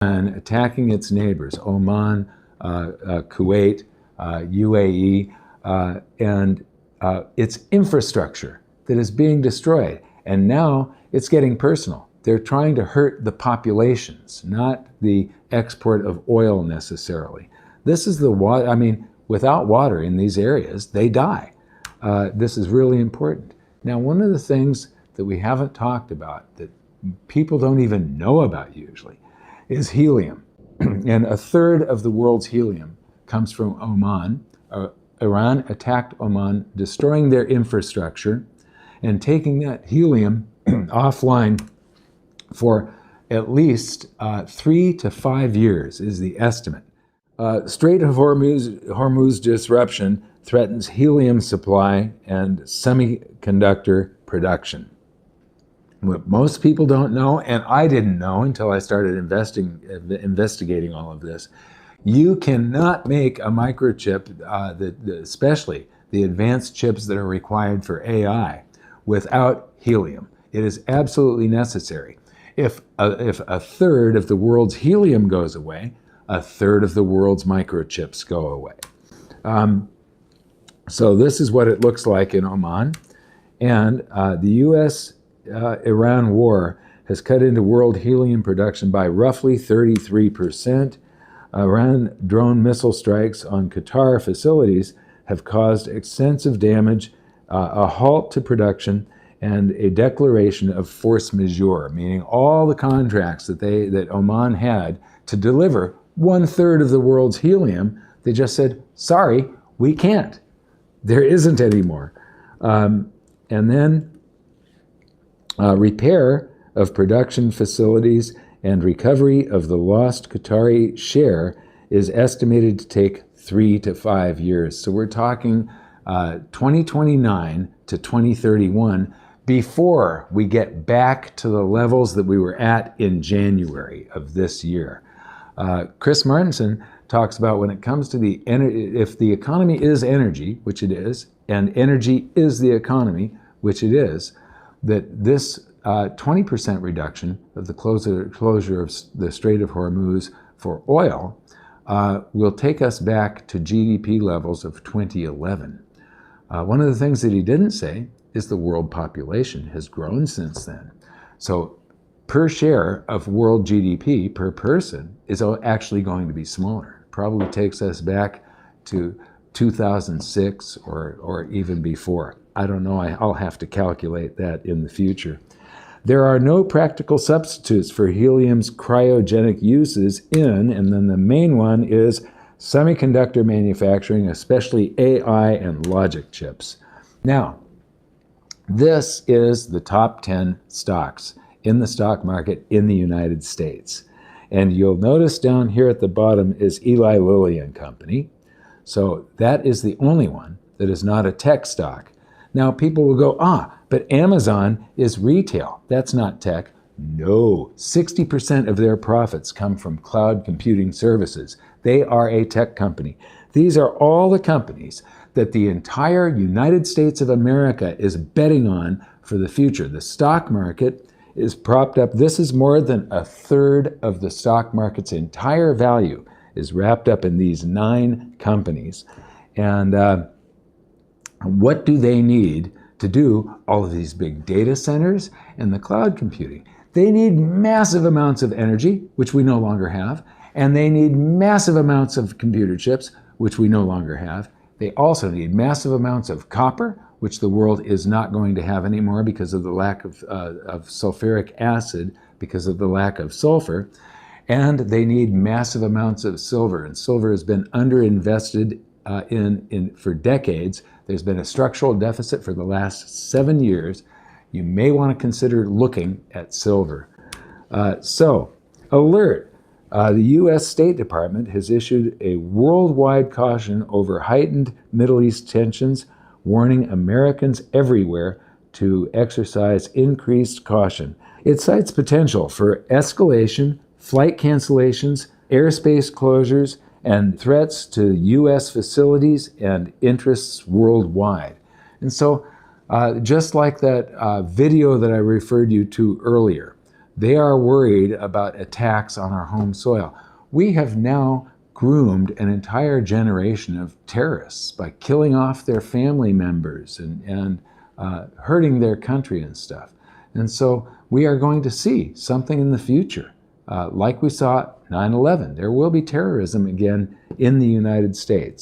and attacking its neighbors, Oman, Kuwait, UAE, and its infrastructure that is being destroyed. And now it's getting personal. They're trying to hurt the populations, not the export of oil necessarily. This is the water. I mean, without water in these areas, they die. This is really important. Now, one of the things that we haven't talked about, that people don't even know about usually, is helium. And a third of the world's helium comes from Oman. Iran attacked Oman, destroying their infrastructure and taking that helium offline for at least 3 to 5 years is the estimate. Strait of Hormuz disruption threatens helium supply and semiconductor production. What most people don't know, and I didn't know until I started investigating all of this, you cannot make a microchip, especially the advanced chips that are required for AI, without helium. It is absolutely necessary. If a third of the world's helium goes away, a third of the world's microchips go away. So this is what it looks like in Oman. And the US-Iran war has cut into world helium production by roughly 33%. Iran drone missile strikes on Qatar facilities have caused extensive damage, a halt to production, and a declaration of force majeure, meaning all the contracts that Oman had to deliver 1/3 of the world's helium, they just said, sorry, we can't. There isn't any more. And then repair of production facilities and recovery of the lost Qatari share is estimated to take 3 to 5 years. So we're talking 2029 to 2031 before we get back to the levels that we were at in January of this year. Chris Martenson talks about when it comes to if the economy is energy, which it is, and energy is the economy, which it is, that this 20% reduction of the closure of the Strait of Hormuz for oil will take us back to GDP levels of 2011. One of the things that he didn't say is the world population has grown since then. So per share of world GDP per person is actually going to be smaller. Probably takes us back to 2006 or even before. I don't know, I'll have to calculate that in the future. There are no practical substitutes for helium's cryogenic uses and then the main one is semiconductor manufacturing, especially AI and logic chips. Now, this is the top 10 stocks in the stock market in the United States. And you'll notice down here at the bottom is Eli Lilly and Company. So that is the only one that is not a tech stock. Now people will go, but Amazon is retail. That's not tech. No, 60% of their profits come from cloud computing services. They are a tech company. These are all the companies that the entire United States of America is betting on for the future. The stock market is propped up. This is more than a third of the stock market's entire value is wrapped up in these 9 companies. And what do they need to do all of these big data centers and the cloud computing? They need massive amounts of energy, which we no longer have, and they need massive amounts of computer chips, which we no longer have. They also need massive amounts of copper, which the world is not going to have anymore because of the lack of sulfuric acid, because of the lack of sulfur. And they need massive amounts of silver, and silver has been underinvested in for decades. There's been a structural deficit for the last 7 years. You may want to consider looking at silver. So, alert. The U.S. State Department has issued a worldwide caution over heightened Middle East tensions, warning Americans everywhere to exercise increased caution. It cites potential for escalation, flight cancellations, airspace closures, and threats to U.S. facilities and interests worldwide. And so, just like that video that I referred you to earlier, They are worried about attacks on our home soil. We have now groomed an entire generation of terrorists by killing off their family members and hurting their country and stuff. And so we are going to see something in the future, like we saw 9/11. There will be terrorism again in the United States.